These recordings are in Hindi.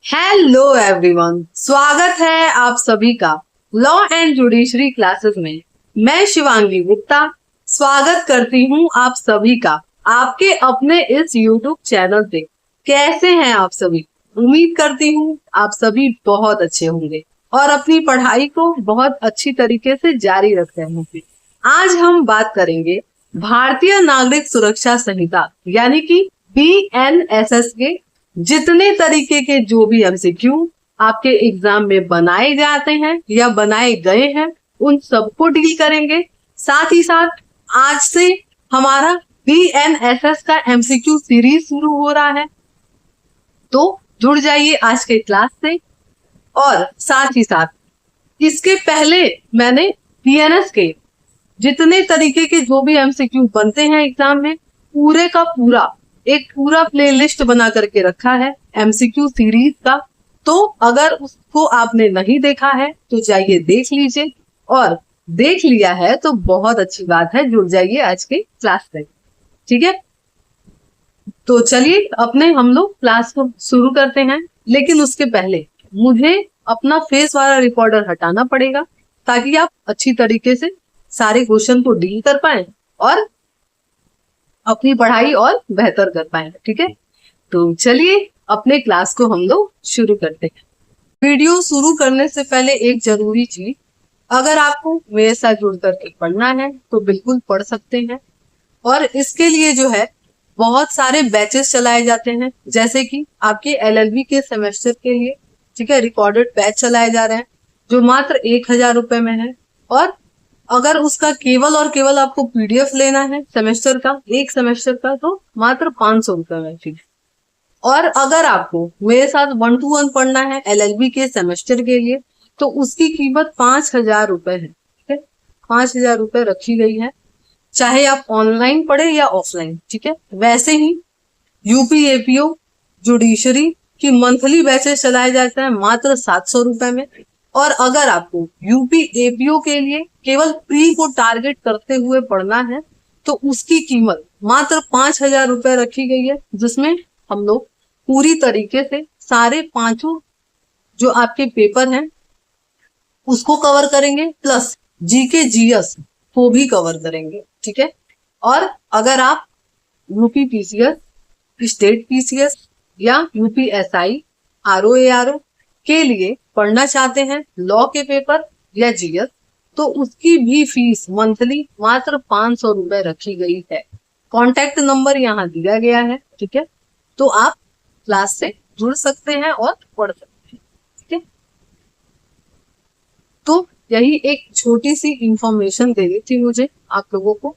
हेलो एवरीवन, स्वागत है आप सभी का लॉ एंड जुडिशरी क्लासेस में। मैं शिवांगी गुप्ता स्वागत करती हूँ आप सभी का आपके अपने इस यूट्यूब चैनल पे। कैसे हैं आप सभी? उम्मीद करती हूँ आप सभी बहुत अच्छे होंगे और अपनी पढ़ाई को बहुत अच्छी तरीके से जारी रख रहे होंगे। आज हम बात करेंगे भारतीय नागरिक सुरक्षा संहिता यानी कि BNSS के जितने तरीके के जो भी MCQ आपके एग्जाम में बनाए जाते हैं या बनाए गए हैं उन सबको डील करेंगे। साथ ही साथ आज से हमारा BNSS का MCQ सीरीज शुरू हो रहा है, तो जुड़ जाइए आज के क्लास से। और साथ ही साथ इसके पहले मैंने BNS के जितने तरीके के जो भी MCQ बनते हैं एग्जाम में पूरे का पूरा एक पूरा प्लेलिस्ट बना करके रखा है MCQ सीरीज का। तो अगर उसको आपने नहीं देखा है तो जाइए देख लीजिए, और देख लिया है तो बहुत अच्छी बात है, जुड़ जाइए आज के क्लास से। ठीक है, तो चलिए अपने हम लोग क्लास को शुरू करते हैं। लेकिन उसके पहले मुझे अपना फेस वाला रिकॉर्डर हटाना पड़ेगा ताकि आप अच्छी तरीके से सारे क्वेश्चन को डील कर पाए और अपनी पढ़ाई और बेहतर कर पाए। ठीक है, तो चलिए अपने क्लास को हम लोग शुरू करते हैं। वीडियो शुरू करने से पहले एक जरूरी चीज, अगर आपको मेरे साथ जुड़ करके पढ़ना है तो बिल्कुल पढ़ सकते हैं। और इसके लिए जो है बहुत सारे बैचेस चलाए जाते हैं, जैसे कि आपके LLB के सेमेस्टर के लिए ठीक है रिकॉर्डेड बैच चलाए जा रहे हैं जो मात्र 1000 रुपए में है। और अगर उसका केवल और केवल आपको PDF लेना है सेमेस्टर का, एक सेमेस्टर का, तो मात्र 500 रुपए में फीस। और अगर आपको मेरे साथ 1 to 1 पढ़ना है LLB के सेमेस्टर के लिए तो उसकी कीमत 5000 रुपए है। ठीक है, 5000 रुपए रखी गई है, चाहे आप ऑनलाइन पढ़े या ऑफलाइन। ठीक है, वैसे ही UP APO जुडिशरी की मंथली बैचेस चलाए जाते हैं मात्र 700 रुपए में। और अगर आपको UP APO के लिए केवल प्री को टारगेट करते हुए पढ़ना है तो उसकी कीमत मात्र 5000 रुपए रखी गई है, जिसमें हम लोग पूरी तरीके से सारे पांचों जो आपके पेपर हैं उसको कवर करेंगे, प्लस GK GS को भी कवर करेंगे। ठीक है, और अगर आप UP PCS, स्टेट PCS या UP SI RO ARO के लिए पढ़ना चाहते हैं लॉ के पेपर या GS, तो उसकी भी फीस मंथली मात्र 500 रुपए रखी गई है। कॉन्टैक्ट नंबर यहाँ दिया गया है। ठीक है, तो आप क्लास से जुड़ सकते हैं और पढ़ सकते हैं। ठीक है, तो यही एक छोटी सी इंफॉर्मेशन देनी थी मुझे आप लोगों को।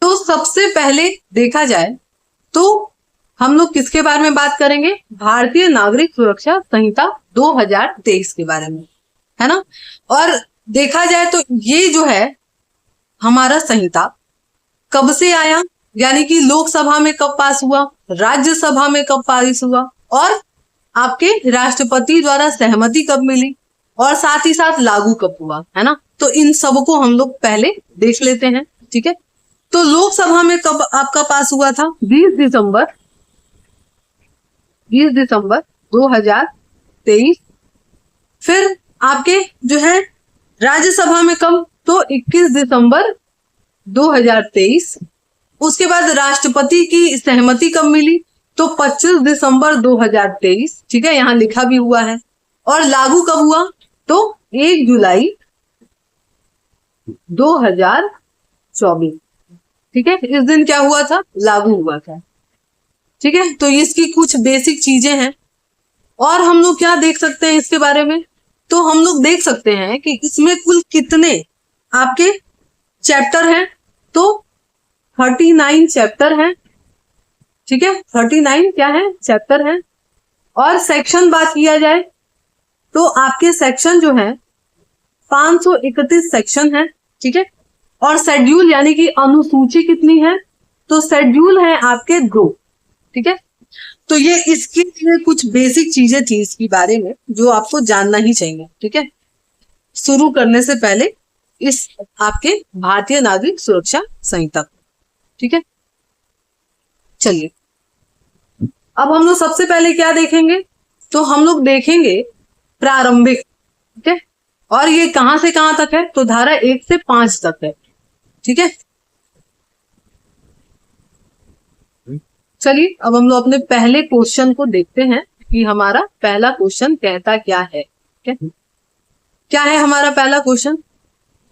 तो सबसे पहले देखा जाए तो हम लोग किसके बारे में बात करेंगे? भारतीय नागरिक सुरक्षा संहिता 2023 के बारे में, है ना। और देखा जाए तो ये जो है हमारा संहिता कब से आया, यानी कि लोकसभा में कब पास हुआ, राज्यसभा में कब पारित हुआ, और आपके राष्ट्रपति द्वारा सहमति कब मिली, और साथ ही साथ लागू कब हुआ, है ना। तो इन सबको हम लोग पहले देख लेते हैं। ठीक है, तो लोकसभा में कब आपका पास हुआ था? 20 दिसंबर 2023। फिर आपके जो है राज्यसभा में कब? तो 21 दिसंबर 2023। उसके बाद राष्ट्रपति की सहमति कब मिली? तो 25 दिसंबर 2023। ठीक है, यहाँ लिखा भी हुआ है। और लागू कब हुआ? तो 1 जुलाई 2024। ठीक है, इस दिन क्या हुआ था? लागू हुआ था। ठीक है, तो इसकी कुछ बेसिक चीजें हैं। और हम लोग क्या देख सकते हैं इसके बारे में? तो हम लोग देख सकते हैं कि इसमें कुल कितने आपके चैप्टर हैं? तो 39 चैप्टर हैं। ठीक है, 39 क्या है? चैप्टर हैं। और सेक्शन बात किया जाए तो आपके सेक्शन जो है 531 सेक्शन है। ठीक है, और शेड्यूल यानी कि अनुसूची कितनी है? तो शेड्यूल है आपके 2। ठीक है, तो ये इसके लिए कुछ बेसिक चीजें थी इसके बारे में जो आपको जानना ही चाहिए। ठीक है, शुरू करने से पहले इस आपके भारतीय नागरिक सुरक्षा संहिता को। ठीक है, चलिए अब हम लोग सबसे पहले क्या देखेंगे? तो हम लोग देखेंगे प्रारंभिक, ठीक है, और ये कहां से कहां तक है, तो धारा 1 से 5 तक है, ठीक है। चलिए अब हम लोग अपने पहले क्वेश्चन को देखते हैं कि हमारा पहला क्वेश्चन कहता क्या है, ठीक है। क्या है हमारा पहला क्वेश्चन?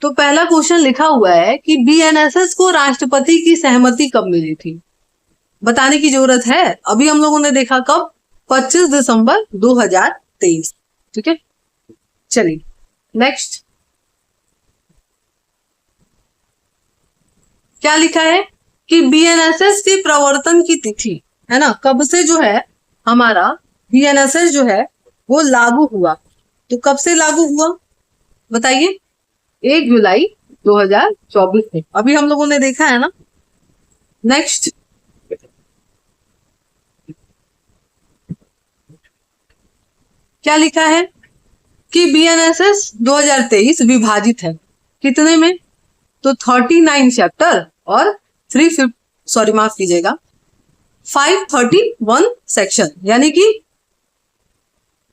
तो पहला क्वेश्चन लिखा हुआ है कि बीएनएसएस को राष्ट्रपति की सहमति कब मिली थी। बताने की जरूरत है, अभी हम लोगों ने देखा कब, 25 दिसंबर 2023, ठीक है। चलिए नेक्स्ट क्या लिखा है कि बीएनएसएस के प्रवर्तन की तिथि, है ना, कब से जो है हमारा बीएनएसएस जो है वो लागू हुआ। तो कब से लागू हुआ बताइए? 1 जुलाई 2024 में, अभी हम लोगों ने देखा है ना। नेक्स्ट क्या लिखा है कि बीएनएसएस 2023 विभाजित है कितने में, तो 39 चैप्टर और 350, सॉरी माफ कीजिएगा, 531 सेक्शन, यानी कि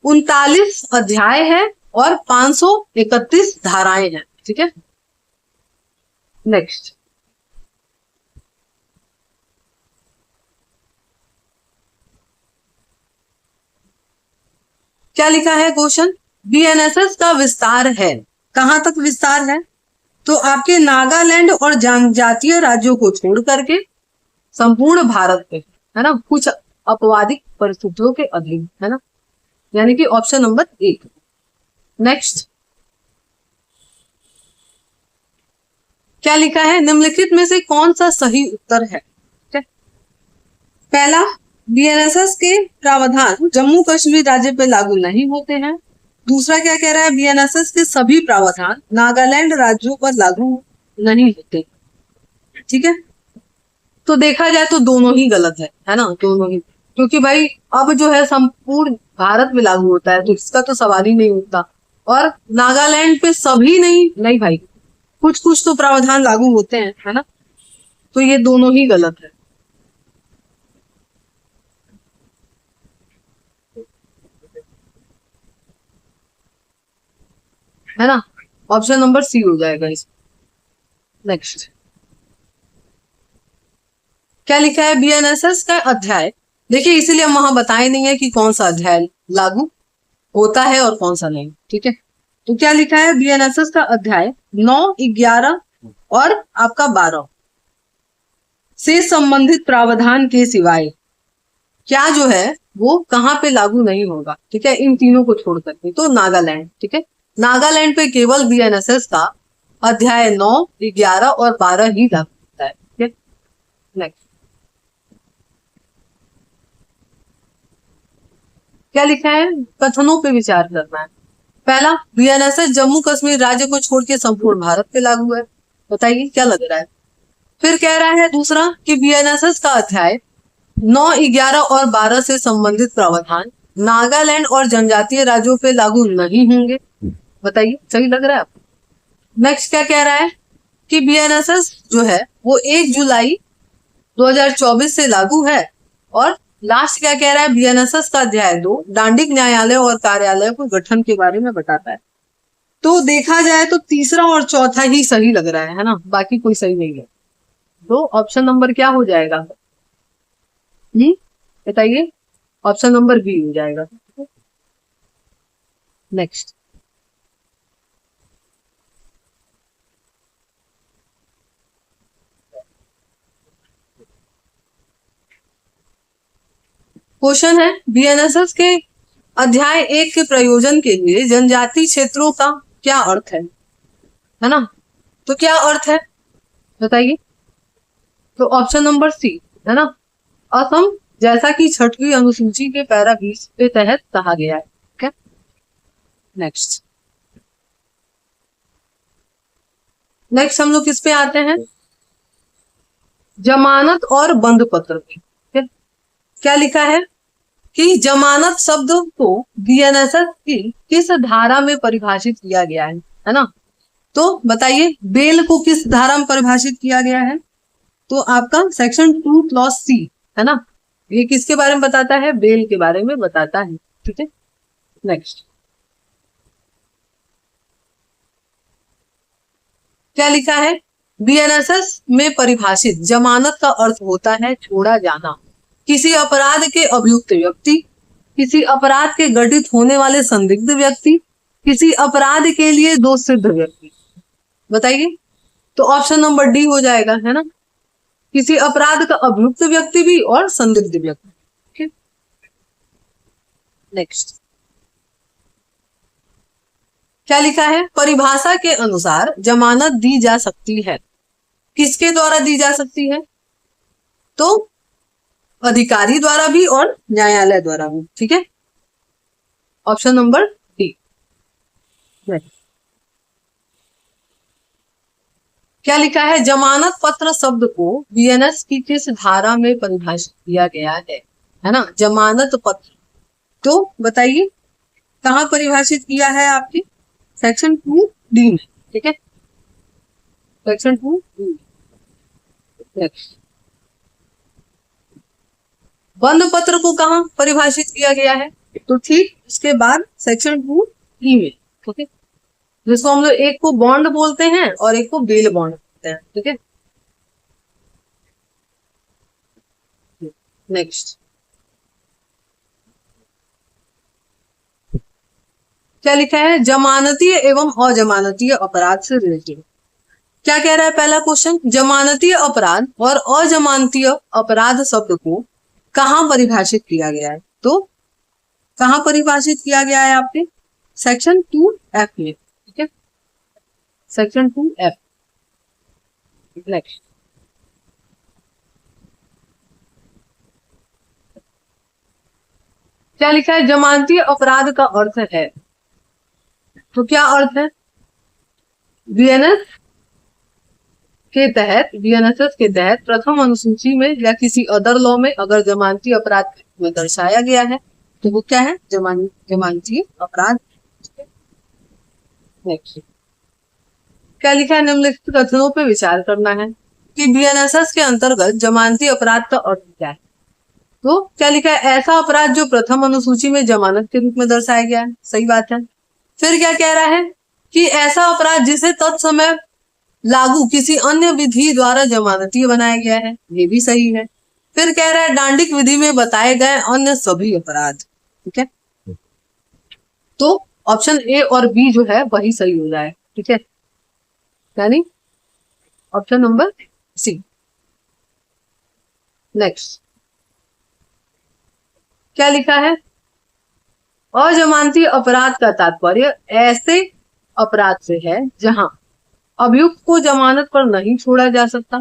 39 अध्याय है और 531 धाराएं हैं, ठीक है। नेक्स्ट क्या लिखा है क्वेश्चन? बीएनएसएस का विस्तार है, कहां तक विस्तार है, तो आपके नागालैंड और जनजातीय राज्यों को छोड़ करके संपूर्ण भारत पे, है ना, कुछ अपवादिक परिस्थितियों के अधीन, है ना, यानी कि ऑप्शन नंबर 1। नेक्स्ट क्या लिखा है? निम्नलिखित में से कौन सा सही उत्तर है? पहला, बीएनएसएस के प्रावधान जम्मू कश्मीर राज्य पे लागू नहीं होते हैं। दूसरा क्या कह रहा है? बीएनएसएस के सभी प्रावधान नागालैंड राज्यों पर लागू नहीं होते, ठीक है। तो देखा जाए तो दोनों ही गलत है ना, दोनों ही, क्योंकि भाई अब जो है संपूर्ण भारत में लागू होता है, तो इसका तो सवाल ही नहीं उठता। और नागालैंड पे सभी नहीं भाई, कुछ कुछ तो प्रावधान लागू होते हैं, है ना, तो ये दोनों ही गलत है ना, ऑप्शन नंबर सी हो जाएगा इसमें। नेक्स्ट क्या लिखा है? बीएनएसएस का अध्याय, देखिए इसीलिए हम वहां बताए नहीं है कि कौन सा अध्याय लागू होता है और कौन सा नहीं, ठीक है। तो क्या लिखा है? बीएनएसएस का अध्याय 9, 11 और आपका 12 से संबंधित प्रावधान के सिवाय क्या जो है वो कहाँ पे लागू नहीं होगा, ठीक है, इन तीनों को छोड़ करके, तो नागालैंड, ठीक है, नागालैंड पे केवल बीएनएसएस का अध्याय 9, 11 और 12 ही लागू होता है, ठीक है। नेक्स्ट क्या लिखा है? कथनों पे विचार करना है। पहला, बीएनएसएस जम्मू कश्मीर राज्य को छोड़ के संपूर्ण भारत पे लागू है, बताइए क्या लग रहा है। फिर कह रहा है दूसरा कि बीएनएसएस का अध्याय 9, 11 और 12 से संबंधित प्रावधान नागालैंड और जनजातीय राज्यों पे लागू नहीं होंगे, बताइए सही लग रहा है आपको। नेक्स्ट क्या कह रहा है कि बीएनएसएस जो है वो 1 जुलाई 2024 से लागू है। और लास्ट क्या कह रहा है? बीएनएसएस का अध्याय 2 दांडिक न्यायालय और कार्यालय को गठन के बारे में बताता है। तो देखा जाए तो तीसरा और चौथा ही सही लग रहा है ना, बाकी कोई सही नहीं है। तो ऑप्शन नंबर क्या हो जाएगा बताइए? ऑप्शन नंबर बी हो जाएगा। नेक्स्ट क्वेश्चन है, बीएनएसएस के अध्याय 1 के प्रयोजन के लिए जनजातीय क्षेत्रों का क्या अर्थ है ना, तो क्या अर्थ है बताइए? तो ऑप्शन नंबर सी, है ना, असम, जैसा कि 6वीं अनुसूची के पैरा 20 के तहत कहा गया है, ठीक है। नेक्स्ट हम लोग किस पे आते हैं? जमानत और बंद पत्र पे। क्या लिखा है कि जमानत शब्द को बीएनएसएस की किस धारा में परिभाषित किया गया है ना, तो बताइए बेल को किस धारा में परिभाषित किया गया है? तो आपका सेक्शन 2 क्लॉज सी, है ना, ये किसके बारे में बताता है? बेल के बारे में बताता है। ठीक है, नेक्स्ट क्या लिखा है? बीएनएसएस में परिभाषित जमानत का अर्थ होता है छोड़ा जाना। किसी अपराध के अभियुक्त व्यक्ति, किसी अपराध के घटित होने वाले संदिग्ध व्यक्ति, किसी अपराध के लिए दोष सिद्ध व्यक्ति। बताइए, तो ऑप्शन नंबर डी हो जाएगा, है ना? किसी अपराध का अभियुक्त व्यक्ति भी और संदिग्ध व्यक्ति। नेक्स्ट क्या लिखा है? परिभाषा के अनुसार जमानत दी जा सकती है। किसके द्वारा दी जा सकती है? तो अधिकारी द्वारा भी और न्यायालय द्वारा भी। ठीक है, ऑप्शन नंबर डी। क्या लिखा है? जमानत पत्र शब्द को बीएनएस की किस धारा में परिभाषित किया गया है ना? जमानत पत्र, तो बताइए कहाँ परिभाषित किया है? आपकी सेक्शन 2D में। ठीक है, सेक्शन 2D। नेक्स्ट, बंद पत्र को कहाँ परिभाषित किया गया है? तो ठीक इसके बाद सेक्शन 2E में। ठीक है, जिसको हम लोग एक को बॉन्ड बोलते हैं और एक को बेल बॉन्ड बोलते हैं। ठीक है, नेक्स्ट क्या लिखा है? जमानतीय एवं अजमानतीय अपराध से रिलेटेड क्या कह रहा है? पहला क्वेश्चन, जमानतीय अपराध और अजमानतीय अपराध शब्द को कहाँ परिभाषित किया गया है? तो कहाँ परिभाषित किया गया है आपके? सेक्शन 2F में। ठीक है, सेक्शन 2F। नेक्स्ट क्या लिखा है? जमानतीय अपराध का अर्थ है, तो क्या अर्थ है? बीएनएस बीएनएसएस के तहत प्रथम अनुसूची में या किसी अदर लॉ में अगर जमानती अपराध में दर्शाया गया है तो वो क्या है? जमानती अपराध। नेक्स्ट क्या लिखा है? निम्नलिखित कथनों पे विचार करना है कि बीएनएसएस के अंतर्गत जमानती अपराध का अर्थ क्या है। तो क्या लिखा है? ऐसा अपराध जो प्रथम अनुसूची में जमानत के रूप में दर्शाया गया है। सही बात है। फिर क्या कह रहा है कि ऐसा अपराध जिसे तत्समय लागू किसी अन्य विधि द्वारा जमानती बनाया गया है। ये भी सही है। फिर कह रहा है डांडिक विधि में बताए गए अन्य सभी अपराध। ठीक है, तो ऑप्शन ए और बी जो है वही सही हो जाए। ठीक है, यानी ऑप्शन नंबर सी। नेक्स्ट क्या लिखा है? अजमानती अपराध का तात्पर्य ऐसे अपराध से है जहां अभियुक्त को जमानत पर नहीं छोड़ा जा सकता।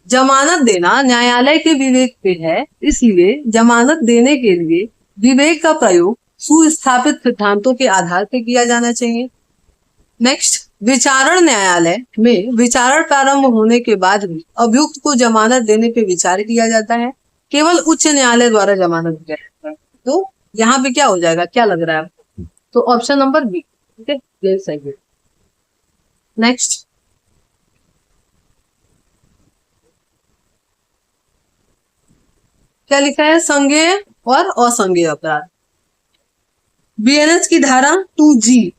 जमानत देना न्यायालय के विवेक पे है, इसलिए जमानत देने के लिए विवेक का प्रयोग सुस्थापित सिद्धांतों के आधार पर किया जाना चाहिए। नेक्स्ट, विचारण न्यायालय में विचारण प्रारंभ होने के बाद भी अभियुक्त को जमानत देने पे विचार किया जाता है। केवल उच्च न्यायालय द्वारा जमानत दिया जाता है। तो यहाँ पे क्या हो जाएगा? क्या लग रहा है आपको? तो ऑप्शन नंबर बी। ठीक है, ये सही है। नेक्स्ट क्या लिखा है? संज्ञेय और असंज्ञेय अपराध। बीएनएस की धारा 2G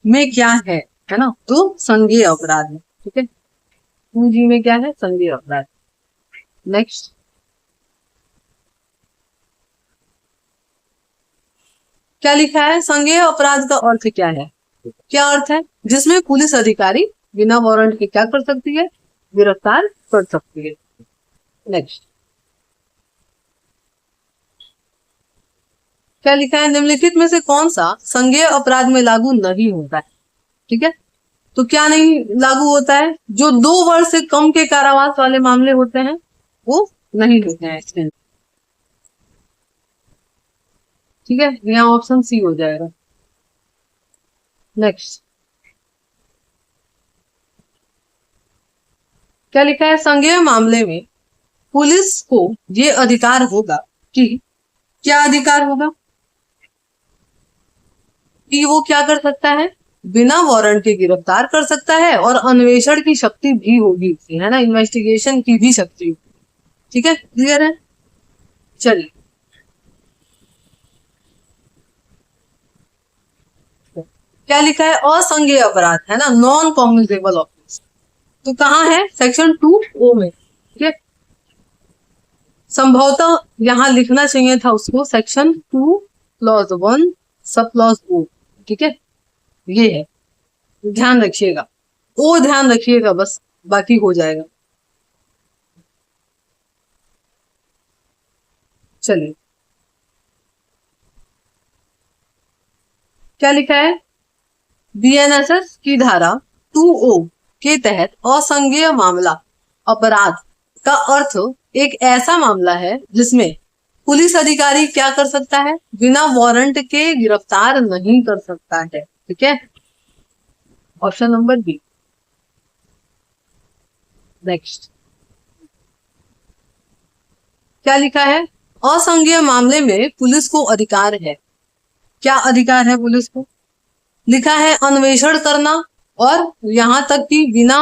में क्या है ना? तो संज्ञेय अपराध है। ठीक है, 2G में क्या है? संज्ञेय अपराध। नेक्स्ट क्या लिखा है? संज्ञेय अपराध का अर्थ क्या है? क्या अर्थ है? जिसमें पुलिस अधिकारी बिना वारंट के क्या कर सकती है? गिरफ्तार कर सकती है। नेक्स्ट क्या लिखा है? निम्नलिखित में से कौन सा संज्ञेय अपराध में लागू नहीं होता है? ठीक है, तो क्या नहीं लागू होता है? जो 2 वर्ष से कम के कारावास वाले मामले होते हैं वो नहीं होते हैं इसमें। ठीक है, यहाँ ऑप्शन सी हो जाएगा। नेक्स्ट क्या लिखा है? संज्ञेय मामले में पुलिस को ये अधिकार होगा कि क्या अधिकार होगा कि वो क्या कर सकता है? बिना वारंट के गिरफ्तार कर सकता है और अन्वेषण की शक्ति भी होगी, है ना? इन्वेस्टिगेशन की भी शक्ति। ठीक है, क्लियर है? चलिए क्या लिखा है? असंज्ञेय अपराध, है ना, नॉन कॉग्निजेबल ऑफेंस। तो कहाँ है? सेक्शन 2O में। ठीक है, संभवतः यहाँ लिखना चाहिए था उसको section 2 clause 1 sub clause O। ठीक है, ये है, ध्यान रखिएगा, ओ ध्यान रखिएगा बस, बाकी हो जाएगा। चलिए, क्या लिखा है? बीएनएसएस की धारा 2O के तहत असंज्ञेय मामला अपराध का अर्थ एक ऐसा मामला है जिसमें पुलिस अधिकारी क्या कर सकता है? बिना वारंट के गिरफ्तार नहीं कर सकता है। ठीक है, ऑप्शन नंबर बी। नेक्स्ट, क्या लिखा है? असंज्ञेय मामले में पुलिस को अधिकार है। क्या अधिकार है पुलिस को? लिखा है अन्वेषण करना और यहां तक कि बिना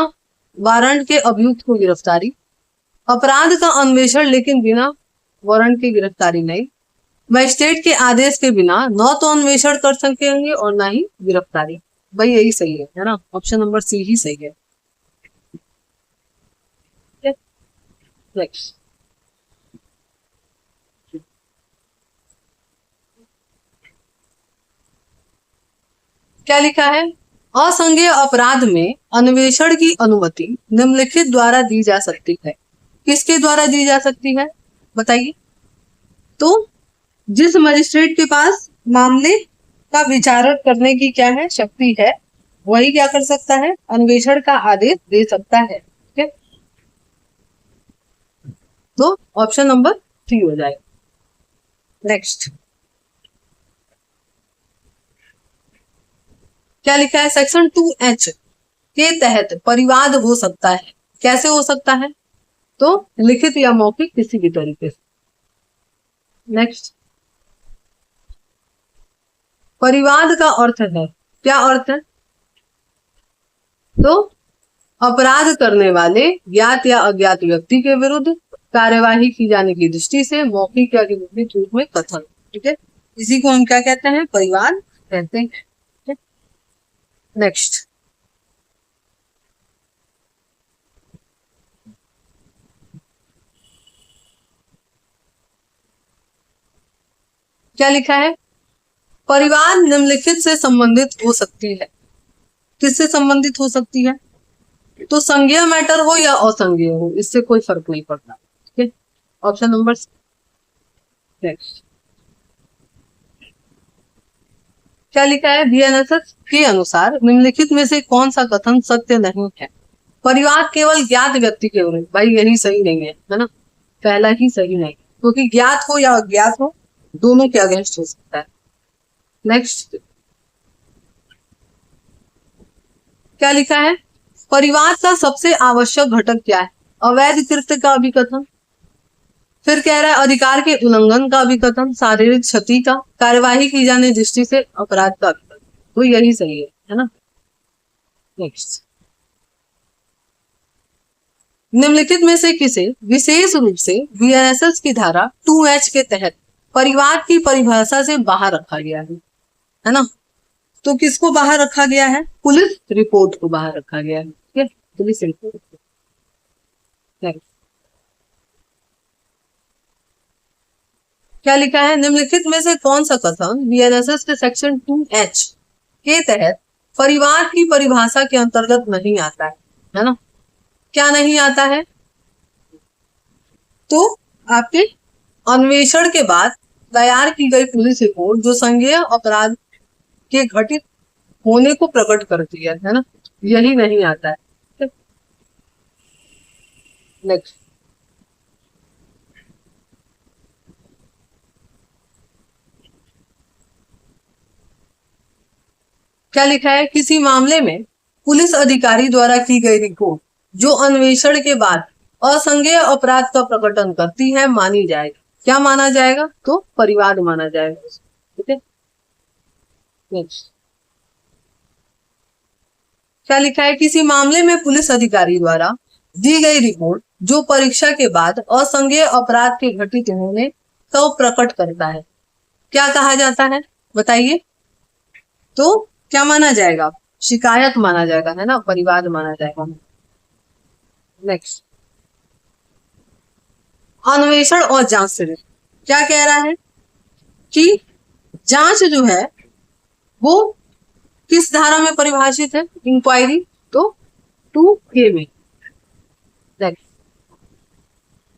वारंट के अभियुक्त को गिरफ्तारी, अपराध का अन्वेषण लेकिन बिना वारंट की गिरफ्तारी नहीं, मजिस्ट्रेट के आदेश के बिना न तो अन्वेषण कर सकेंगे और ना ही गिरफ्तारी। भाई यही सही है ना, ऑप्शन नंबर सी ही सही है। नेक्स्ट, क्या लिखा है? असंज्ञेय अपराध में अन्वेषण की अनुमति निम्नलिखित द्वारा दी जा सकती है। किसके द्वारा दी जा सकती है बताइए? तो जिस मजिस्ट्रेट के पास मामले का विचारण करने की क्या है, शक्ति है, वही क्या कर सकता है? अन्वेषण का आदेश दे सकता है। ठीक है, तो ऑप्शन नंबर 3 हो जाएगा। नेक्स्ट, क्या लिखा है? सेक्शन 2H के तहत परिवाद हो सकता है। कैसे हो सकता है? तो लिखित या मौखिक किसी भी तरीके से। नेक्स्ट, परिवाद का अर्थ है, क्या अर्थ है? तो अपराध करने वाले ज्ञात या अज्ञात व्यक्ति के विरुद्ध कार्यवाही की जाने की दृष्टि से मौखिक या लिखित रूप में कथन। ठीक है, इसी को हम क्या कहते हैं? परिवाद कहते हैं। नेक्स्ट, क्या लिखा है? परिवार निम्नलिखित से संबंधित हो सकती है। किससे संबंधित हो सकती है? तो संज्ञेय मैटर हो या असंज्ञेय हो, इससे कोई फर्क नहीं पड़ता। ठीक है, ऑप्शन नंबर नेक्स्ट, क्या लिखा है? बीएनएसएस के अनुसार निम्नलिखित में से कौन सा कथन सत्य नहीं है? परिवार केवल ज्ञात व्यक्ति के विरुद्ध, भाई यही सही नहीं है ना, पहला ही सही नहीं, क्योंकि ज्ञात हो या अज्ञात हो दोनों के अगेंस्ट हो सकता है। नेक्स्ट, क्या लिखा है? परिवार का सबसे आवश्यक घटक क्या है? अवैध कृत्य का अभिकथन, फिर कह रहा है अधिकार के उल्लंघन का अभिकथन, शारीरिक क्षति का, कार्यवाही की जाने दृष्टि से अपराध का अभिकथन। तो यही सही है ना। नेक्स्ट, निम्नलिखित में से किसे विशेष रूप से बीएनएसएस की धारा 2H के तहत परिवार की परिभाषा से बाहर रखा गया है ना? तो किसको बाहर रखा गया है? पुलिस रिपोर्ट को बाहर रखा गया है। ठीक है, पुलिस रिपोर्ट। नेक्स्ट, क्या लिखा है? निम्नलिखित में से कौन सा कथन बीएनएसएस के सेक्शन 2H के तहत परिवार की परिभाषा के अंतर्गत नहीं आता है ना? क्या नहीं आता है? तो आपके अन्वेषण के बाद तैयार की गई पुलिस रिपोर्ट जो संज्ञेय अपराध के घटित होने को प्रकट करती है ना, यही नहीं आता है। नेक्स्ट, क्या लिखा है? किसी मामले में पुलिस अधिकारी द्वारा की गई रिपोर्ट जो अन्वेषण के बाद असंज्ञेय अपराध का प्रकटन करती है मानी जाएगी। क्या माना जाएगा? तो परिवाद माना जाएगा। ठीक है, नेक्स्ट, क्या लिखा है? किसी मामले में पुलिस अधिकारी द्वारा दी गई रिपोर्ट जो परीक्षा के बाद असंज्ञेय अपराध के घटित होने को प्रकट करता है, क्या कहा जाता है बताइए? तो क्या माना जाएगा? शिकायत माना जाएगा, है ना, परिवाद माना जाएगा। नेक्स्ट, अन्वेषण और जांच से क्या कह रहा है कि जांच जो है वो किस धारा में परिभाषित है? इंक्वायरी, तो 2A में। नेक्स्ट,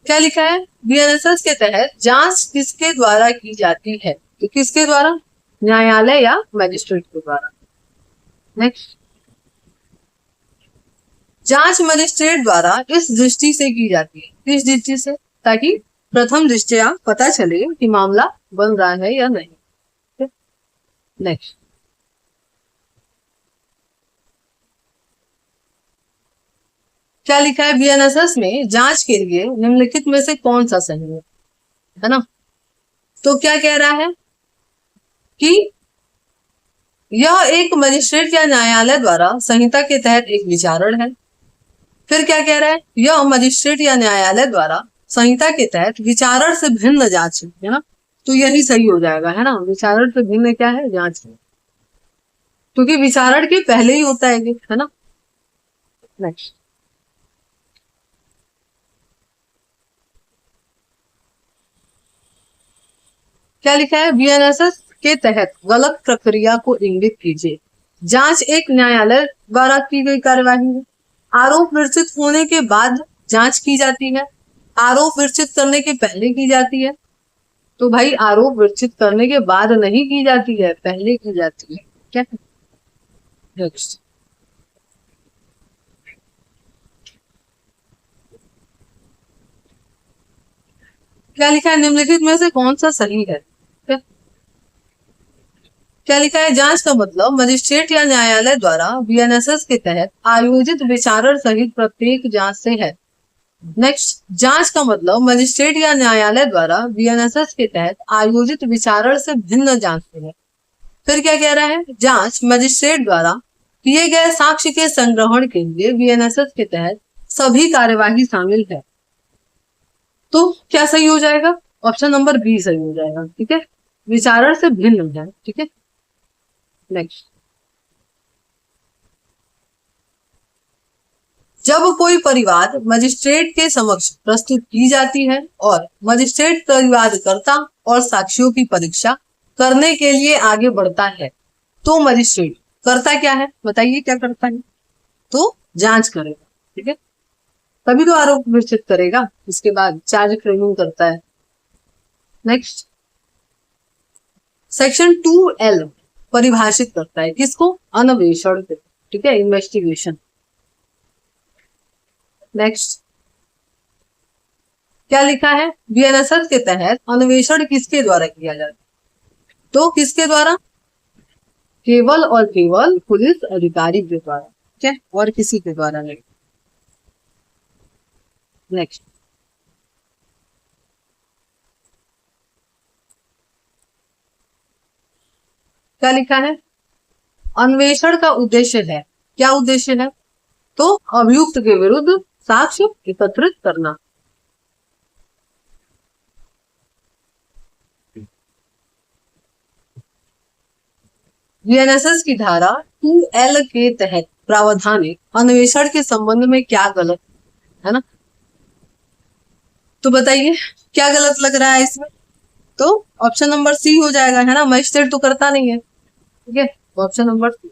क्या लिखा है? बीएनएसएस के तहत जांच किसके द्वारा की जाती है? तो किसके द्वारा? न्यायालय या मजिस्ट्रेट के द्वारा। नेक्स्ट, जांच मजिस्ट्रेट द्वारा इस दृष्टि से की जाती है। किस दृष्टि से? ताकि प्रथम दृष्टया पता चले कि मामला बन रहा है या नहीं। नेक्स्ट, क्या लिखा है? बीएनएसएस में जांच के लिए निम्नलिखित में से कौन सा सही है ना? तो क्या कह रहा है कि यह एक मजिस्ट्रेट या न्यायालय द्वारा संहिता के तहत एक विचारण है। फिर क्या कह रहा है? यह मजिस्ट्रेट या न्यायालय द्वारा संहिता के तहत विचारण से भिन्न जांच है ना? तो यही सही हो जाएगा, है ना। विचारण से भिन्न क्या है? जांच है, क्योंकि विचारण के पहले ही होता है ना। नेक्स्ट, क्या लिखा है? बीएनएसएस के तहत गलत प्रक्रिया को इंगित कीजिए। जांच एक न्यायालय द्वारा की गई कार्यवाही है। आरोप विरचित होने के बाद जांच की जाती है, आरोप विरचित करने के पहले की जाती है। तो भाई आरोप विरचित करने के बाद नहीं की जाती है, पहले की जाती है। क्या? नेक्स्ट, क्या लिखा है? निम्नलिखित में से कौन सा सही है? क्या लिखा है? जांच का मतलब मजिस्ट्रेट या न्यायालय द्वारा बीएनएसएस के तहत आयोजित विचारण सहित प्रत्येक जांच से है। नेक्स्ट, जांच का मतलब मजिस्ट्रेट या न्यायालय द्वारा बीएनएसएस के तहत आयोजित विचारण से भिन्न जांच से है। फिर क्या कह रहा है? जांच मजिस्ट्रेट द्वारा किए गए साक्ष्य के संग्रहण के लिए बीएनएसएस के तहत सभी कार्यवाही शामिल है। तो क्या सही हो जाएगा? ऑप्शन नंबर बी सही हो जाएगा। ठीक है, विचारण से भिन्न है। ठीक है, नेक्स्ट, जब कोई परिवाद मजिस्ट्रेट के समक्ष प्रस्तुत की जाती है और मजिस्ट्रेट परिवादकर्ता और साक्ष्यों की परीक्षा करने के लिए आगे बढ़ता है, तो मजिस्ट्रेट करता क्या है? बताइए क्या करता है? तो जांच करेगा। ठीक है, तभी तो आरोप विरचित करेगा, इसके बाद चार्ज फ्रेमिंग करता है। नेक्स्ट, सेक्शन 2L परिभाषित करता है किसको? अन्वेषण को। ठीक है, इन्वेस्टिगेशन। नेक्स्ट, क्या लिखा है? बीएनएसएस के तहत अन्वेषण किसके द्वारा किया जाता है? तो किसके द्वारा? केवल और केवल पुलिस अधिकारी के द्वारा। ठीक है, और किसी के द्वारा नहीं। नेक्स्ट, क्या लिखा है? अन्वेषण का उद्देश्य है, क्या उद्देश्य है? तो अभियुक्त के विरुद्ध साक्ष्य एकत्रित करना। बीएनएसएस की धारा 2L के तहत प्रावधानिक अन्वेषण के संबंध में क्या गलत है ना? तो बताइए क्या गलत लग रहा है इसमें? तो ऑप्शन नंबर सी हो जाएगा, है ना। मजिस्ट्रेट तो करता नहीं है। ठीक है, ऑप्शन नंबर सी।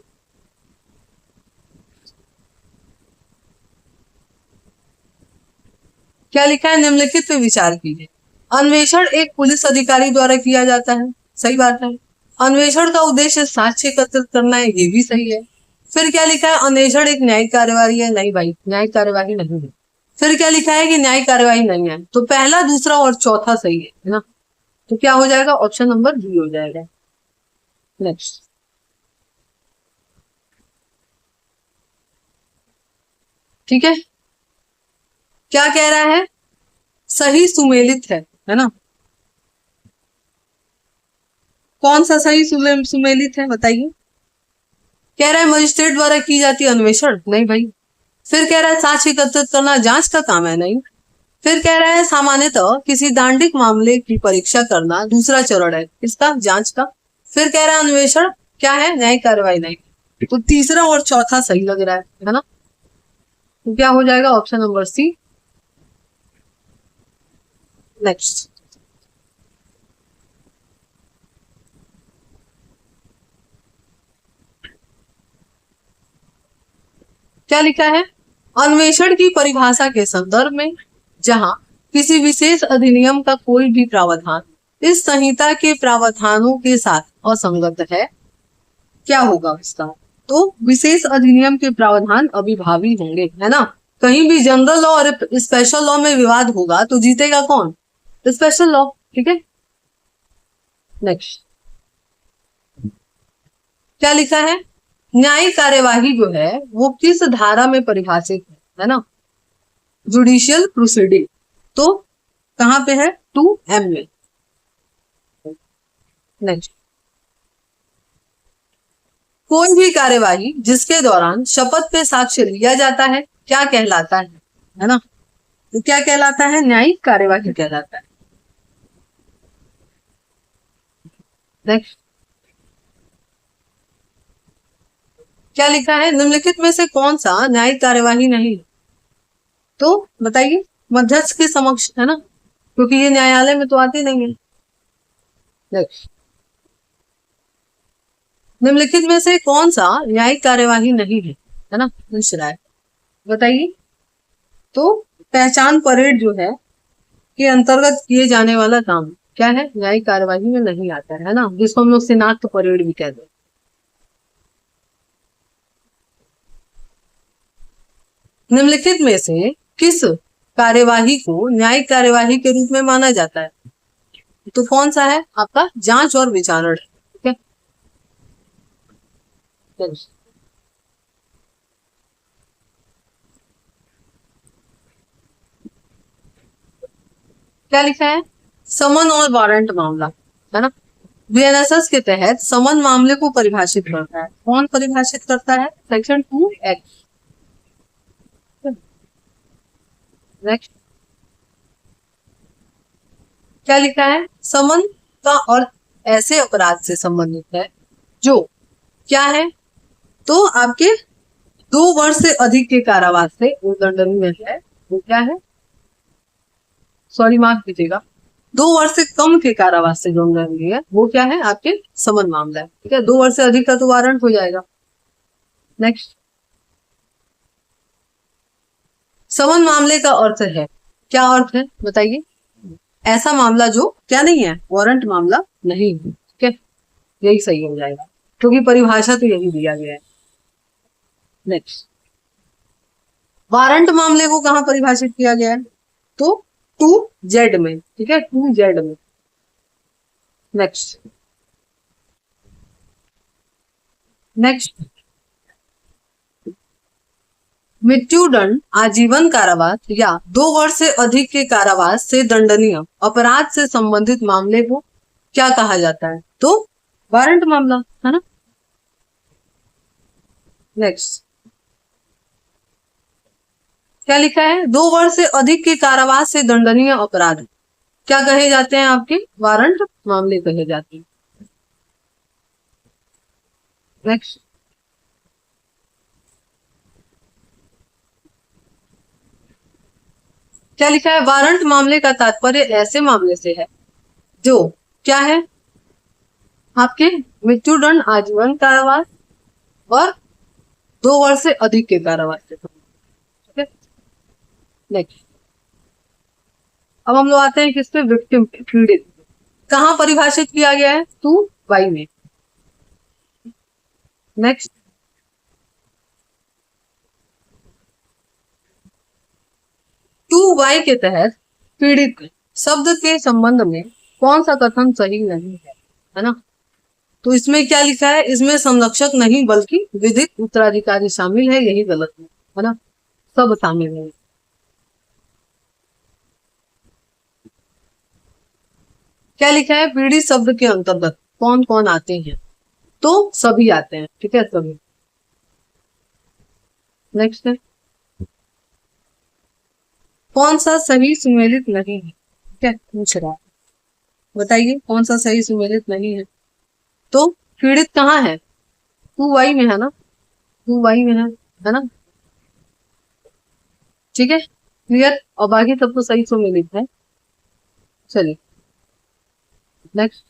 क्या लिखा है? निम्नलिखित पे विचार कीजिए। अन्वेषण एक पुलिस अधिकारी द्वारा किया जाता है, सही बात है। अन्वेषण का उद्देश्य साक्ष्य एकत्रित करना है, ये भी सही है। फिर क्या लिखा है? अन्वेषण एक न्यायिक कार्यवाही है, नहीं भाई, न्यायिक कार्यवाही नहीं है। फिर क्या लिखा है कि न्यायिक कार्यवाही नहीं है, तो पहला, दूसरा और चौथा सही है ना। तो क्या हो जाएगा? ऑप्शन नंबर बी हो जाएगा। नेक्स्ट, ठीक है, क्या कह रहा है? सही सुमेलित है ना। कौन सा सही सुमेलित है बताइए? कह रहा है मजिस्ट्रेट द्वारा की जाती अन्वेषण, नहीं भाई। फिर कह रहा है साक्ष्य एकत्रित करना जांच का काम है, नहीं। फिर कह रहा है सामान्यतः किसी दांडिक मामले की परीक्षा करना दूसरा चरण है, इसका जांच का। फिर कह रहा है अन्वेषण क्या है? न्यायिक कार्रवाई नहीं। तो तीसरा और चौथा सही लग रहा है ना। तो क्या हो जाएगा, ऑप्शन नंबर सी। नेक्स्ट, क्या लिखा है, अन्वेषण की परिभाषा के संदर्भ में जहां किसी विशेष अधिनियम का कोई भी प्रावधान इस संहिता के प्रावधानों के साथ असंगत है, क्या होगा इसका। तो विशेष अधिनियम के प्रावधान अभिभावी होंगे, है ना। कहीं भी जनरल लॉ और स्पेशल लॉ में विवाद होगा तो जीतेगा कौन, स्पेशल लॉ। ठीक है, नेक्स्ट, क्या लिखा है, न्यायिक कार्यवाही जो है वो किस धारा में परिभाषित है ना, जुडिशियल प्रोसीडिंग। तो कहां पे है, 2M में। नेक्स्ट, कोई भी कार्यवाही जिसके दौरान शपथ पे साक्ष्य लिया जाता है क्या कहलाता है ना। तो क्या कहलाता है, न्यायिक कार्यवाही कहलाता है। नेक्स्ट, क्या लिखा है, निम्नलिखित में से कौन सा न्यायिक कार्यवाही नहीं है। तो बताइए, मध्यस्थ के समक्ष, है ना, क्योंकि ये न्यायालय में तो आती नहीं है। नेक्स्ट, निम्नलिखित में से कौन सा न्यायिक कार्यवाही नहीं है ना, राय बताइए। तो पहचान परेड जो है के अंतर्गत किए जाने वाला काम क्या है, न्यायिक कार्यवाही में नहीं आता है ना, जिसको हम लोग शिनाख्त परेड भी कहते हैं। निम्नलिखित में से किस कार्यवाही को न्यायिक कार्यवाही के रूप में माना जाता है। तो कौन सा है आपका, जांच और विचारण। ठीक है, क्या लिखा है, समन और वारंट मामला, है ना। बीएनएसएस के तहत समन मामले को परिभाषित करता है, कौन परिभाषित करता है, सेक्शन 2X। नेक्स्ट, क्या लिखा है, समन का अर्थ ऐसे अपराध से संबंधित है जो क्या है, तो आपके 2 वर्ष से अधिक के कारावास से दंडनीय है। वो क्या है, सॉरी माफ कीजिएगा, 2 वर्ष से कम के कारावास से जो दंडनीय है वो क्या है, आपके समन मामला है। ठीक है, 2 वर्ष से अधिक का तो वारंट हो जाएगा। नेक्स्ट, समन मामले का अर्थ है, क्या अर्थ है बताइए, ऐसा मामला जो क्या नहीं है, वारंट मामला नहीं है। ठीक है, यही सही हो जाएगा क्योंकि परिभाषा तो यही दिया गया है। नेक्स्ट, वारंट मामले को कहां परिभाषित किया गया है, तो 2Z में। ठीक है, 2Z में। नेक्स्ट, मृत्युदंड, आजीवन कारावास या 2 वर्ष से अधिक के कारावास से दंडनीय अपराध से संबंधित मामले को क्या कहा जाता है, तो वारंट मामला, है ना। नेक्स्ट, क्या लिखा है, 2 वर्ष से अधिक के कारावास से दंडनीय अपराध क्या कहे जाते हैं, आपके वारंट मामले कहे जाते हैं। नेक्स्ट, क्या लिखा है, वारंट मामले का तात्पर्य ऐसे मामले से है जो क्या है, आपके मृत्युदंड, आजीवन कारावास और 2 वर्ष से अधिक के कारावास से। ठीक है, नेक्स्ट, अब हम लोग आते हैं किस पे, विक्टिम, पीड़ित। कहां परिभाषित किया गया है, 2Y में। नेक्स्ट, 2Y के तहत पीड़ित शब्द के संबंध में कौन सा कथन सही नहीं है ना। तो इसमें क्या लिखा है, इसमें संरक्षक नहीं बल्कि विधिक उत्तराधिकारी शामिल है, यही गलत है ना, सब शामिल है। क्या लिखा है, पीड़ित शब्द के अंतर्गत कौन कौन आते हैं, तो सभी आते हैं। ठीक है, सभी। नेक्स्ट है, कौन सा सही सुमेलित नहीं है, क्या पूछ रहा है, बताइए कौन सा सही सुमेलित नहीं है। तो पीड़ित कहाँ है, 2Y में है ना, 2y में है ना? ठीक है, क्लियर। और बाकी सब तो सही सुमेलित है। चलिए नेक्स्ट।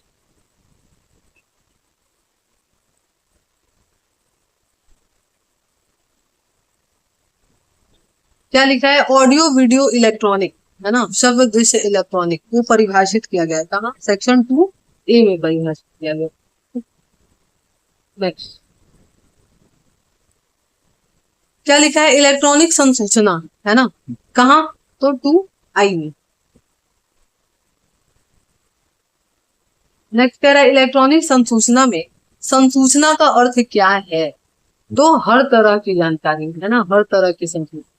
क्या लिखा है? ऑडियो वीडियो इलेक्ट्रॉनिक, है ना, शब्द दृश्य इलेक्ट्रॉनिक को परिभाषित किया गया है कहाँ? सेक्शन 2A में परिभाषित किया गया। नेक्स्ट। क्या लिखा है? इलेक्ट्रॉनिक संसूचना, है ना, कहाँ? तो 2I में। नेक्स्ट कह रहा है इलेक्ट्रॉनिक संसूचना में संसूचना का अर्थ क्या है? तो हर तरह की जानकारी, है ना, हर तरह की संसूचना।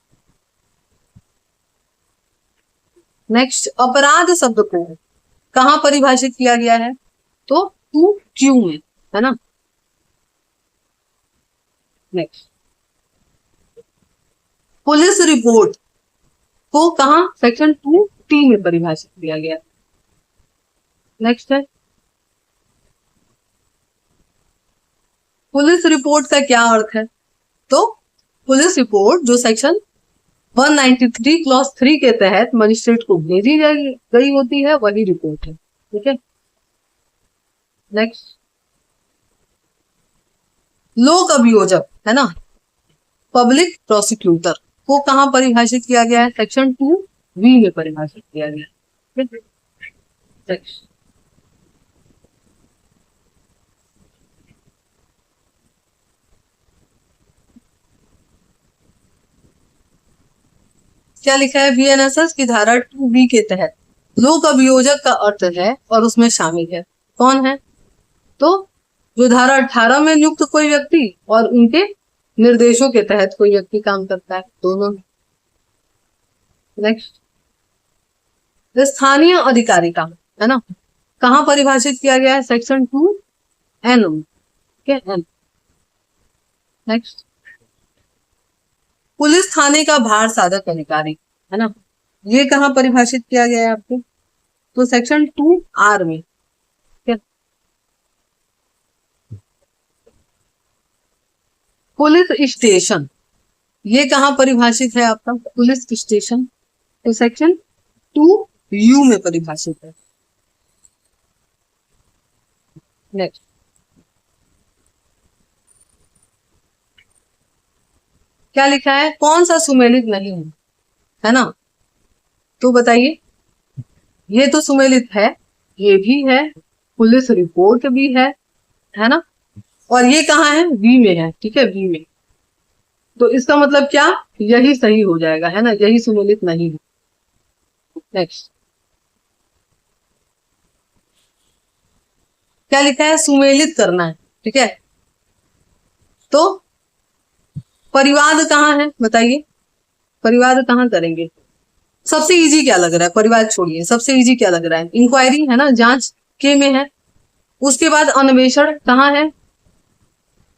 नेक्स्ट, अपराध शब्द को कहाँ परिभाषित किया गया है? तो 2Q में, है ना। नेक्स्ट, पुलिस रिपोर्ट को कहाँ? सेक्शन 2T में परिभाषित किया गया। नेक्स्ट है, पुलिस रिपोर्ट का क्या अर्थ है? तो पुलिस रिपोर्ट जो सेक्शन 193 क्लॉज 3 के तहत मजिस्ट्रेट को भेजी गई होती है, वही रिपोर्ट है। ठीक है। नेक्स्ट, लोक अभियोजक, है ना, पब्लिक प्रोसिक्यूटर को कहाँ परिभाषित किया गया है? सेक्शन 2V में परिभाषित किया गया है। नेक्स्ट, क्या लिखा है? बीएनएसएस की धारा 2B के तहत लोक अभियोजक का अर्थ है और उसमें शामिल है कौन है? तो जो धारा 18 में नियुक्त कोई व्यक्ति और उनके निर्देशों के तहत कोई व्यक्ति काम करता है, दोनों। नेक्स्ट, स्थानीय अधिकारी का, है ना, कहाँ परिभाषित किया गया है? Section 2N। N। नेक्स्ट, पुलिस थाने का भार साधक अधिकारी, है ना, ये कहाँ परिभाषित किया गया है आपको? तो सेक्शन 2R में। पुलिस स्टेशन, ये कहाँ परिभाषित है आपका? पुलिस स्टेशन तो सेक्शन 2U में परिभाषित है। नेक्स्ट, क्या लिखा है? कौन सा सुमेलित नहीं है ना? तो बताइए, ये तो सुमेलित है, ये भी है, पुलिस रिपोर्ट भी है ना, और ये कहाँ है? V में है। ठीक है, V में। तो इसका मतलब क्या? यही सही हो जाएगा, है ना, यही सुमेलित नहीं है। नेक्स्ट, क्या लिखा है? सुमेलित करना है। ठीक है, तो परिवाद कहाँ है? बताइए, परिवाद कहाँ करेंगे? सबसे इजी क्या लग रहा है? परिवाद छोड़िए, सबसे इजी क्या लग रहा है? इंक्वायरी, है ना, जांच के में है। उसके बाद अन्वेषण कहाँ है?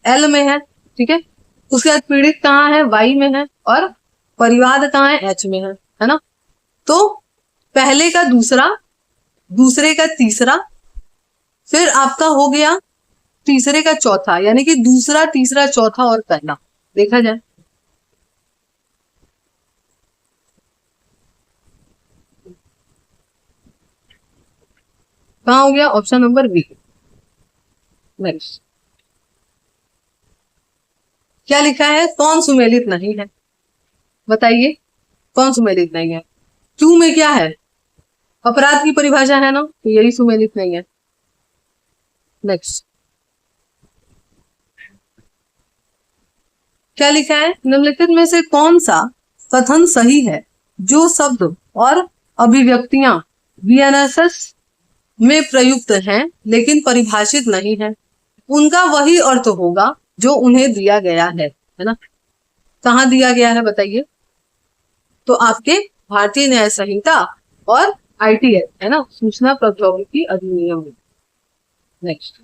L में है। ठीक है, उसके बाद पीड़ित कहाँ है? Y में है। और परिवाद कहाँ है? H में है ना। तो पहले का दूसरा, दूसरे का तीसरा, फिर आपका हो गया तीसरे का चौथा, यानी कि दूसरा, तीसरा, चौथा और पहला देखा जाए। कहाँ हो गया? Option number B. नेक्स्ट, क्या लिखा है? कौन सुमेलित नहीं है? बताइए, कौन सुमेलित नहीं है? क्यों में क्या है? अपराध की परिभाषा है ना, तो यही सुमेलित नहीं है। नेक्स्ट, क्या लिखा है? निम्नलिखित में से कौन सा कथन सही है जो शब्द और अभिव्यक्तियां बीएनएसएस में प्रयुक्त हैं लेकिन परिभाषित नहीं है? उनका वही अर्थ होगा जो उन्हें दिया गया है ना। कहाँ दिया गया है बताइए? तो आपके भारतीय न्याय संहिता और ITS, है ना, सूचना प्रौद्योगिकी अधिनियम में। नेक्स्ट,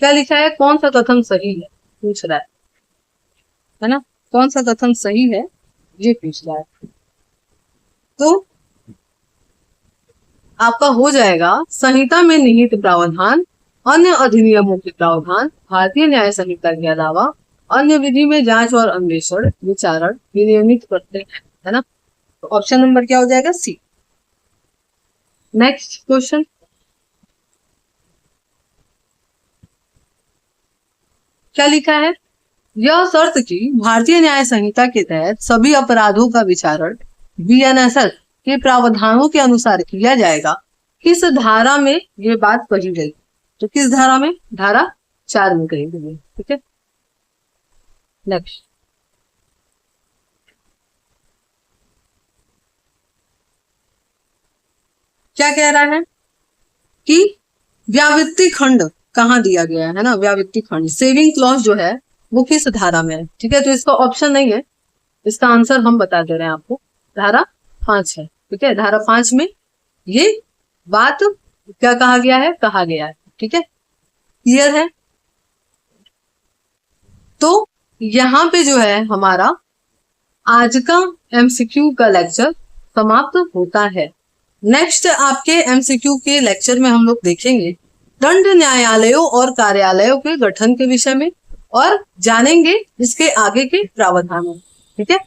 क्या लिखा है? कौन सा कथन सही है पूछ रहा है ना, कौन सा कथन सही है ये पूछ रहा है। तो आपका हो जाएगा संहिता में निहित प्रावधान अन्य अधिनियमों के प्रावधान भारतीय न्याय संहिता के अलावा अन्य विधि में जांच और अन्वेषण विचारण विनियमित करते हैं, है ना। तो ऑप्शन नंबर क्या हो जाएगा? सी। नेक्स्ट क्वेश्चन, क्या लिखा है? यह शर्त कि भारतीय न्याय संहिता के तहत सभी अपराधों का विचारण बीएनएसएल के प्रावधानों के अनुसार किया जाएगा, किस धारा में ये बात कही गई? तो किस धारा में? धारा 4 में कही गई। ठीक है, नेक्स्ट, क्या कह रहा है कि व्यावृत्ति खंड कहाँ दिया गया है ना, व्यावृत्ति खंड सेविंग क्लॉज जो है वो किस धारा में है? ठीक है, तो इसका ऑप्शन नहीं है, इसका आंसर हम बता दे रहे हैं आपको, धारा 5 है। ठीक है, धारा 5 में ये बात क्या कहा गया है? कहा गया है। ठीक है, क्लियर है? तो यहाँ पे जो है हमारा आज का एमसीक्यू का लेक्चर समाप्त होता है। नेक्स्ट आपके एमसीक्यू के लेक्चर में हम लोग देखेंगे दंड न्यायालयों और कार्यालयों के गठन के विषय में और जानेंगे इसके आगे के प्रावधानों। ठीक है,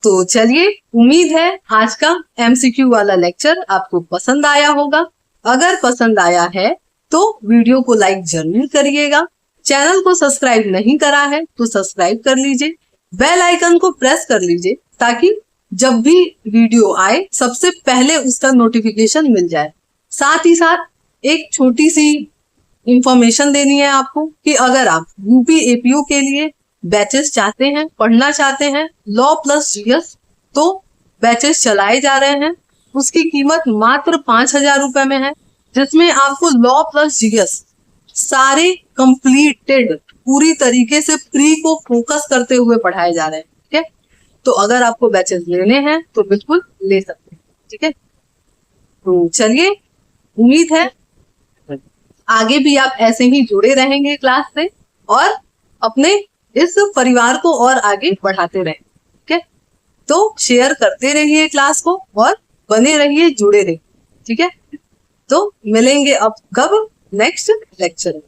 तो चलिए, उम्मीद है आज का एमसीक्यू वाला लेक्चर आपको पसंद आया होगा। अगर पसंद आया है तो वीडियो को लाइक जरूर करिएगा। चैनल को सब्सक्राइब नहीं करा है तो सब्सक्राइब कर लीजिए, बेल आइकन को प्रेस कर लीजिए ताकि जब भी वीडियो आए सबसे पहले उसका नोटिफिकेशन मिल जाए। साथ ही साथ एक छोटी सी इंफॉर्मेशन देनी है आपको कि अगर आप यूपी एपीओ के लिए बैचेस चाहते हैं, पढ़ना चाहते हैं लॉ प्लस जीएस, तो बैचेस चलाए जा रहे हैं। उसकी कीमत मात्र 5,000 रुपए में है, जिसमें आपको लॉ प्लस जीएस सारे कंप्लीटेड पूरी तरीके से प्री को फोकस करते हुए पढ़ाए जा रहे हैं। ठीक है, तो अगर आपको बैचेस लेने हैं तो बिल्कुल ले सकते हैं। ठीक है, तो चलिए, उम्मीद है आगे भी आप ऐसे ही जुड़े रहेंगे क्लास से और अपने इस परिवार को और आगे बढ़ाते रहें। ठीक है, तो शेयर करते रहिए क्लास को और बने रहिए, जुड़े रहिए। ठीक है, तो मिलेंगे अब कब? नेक्स्ट लेक्चर में।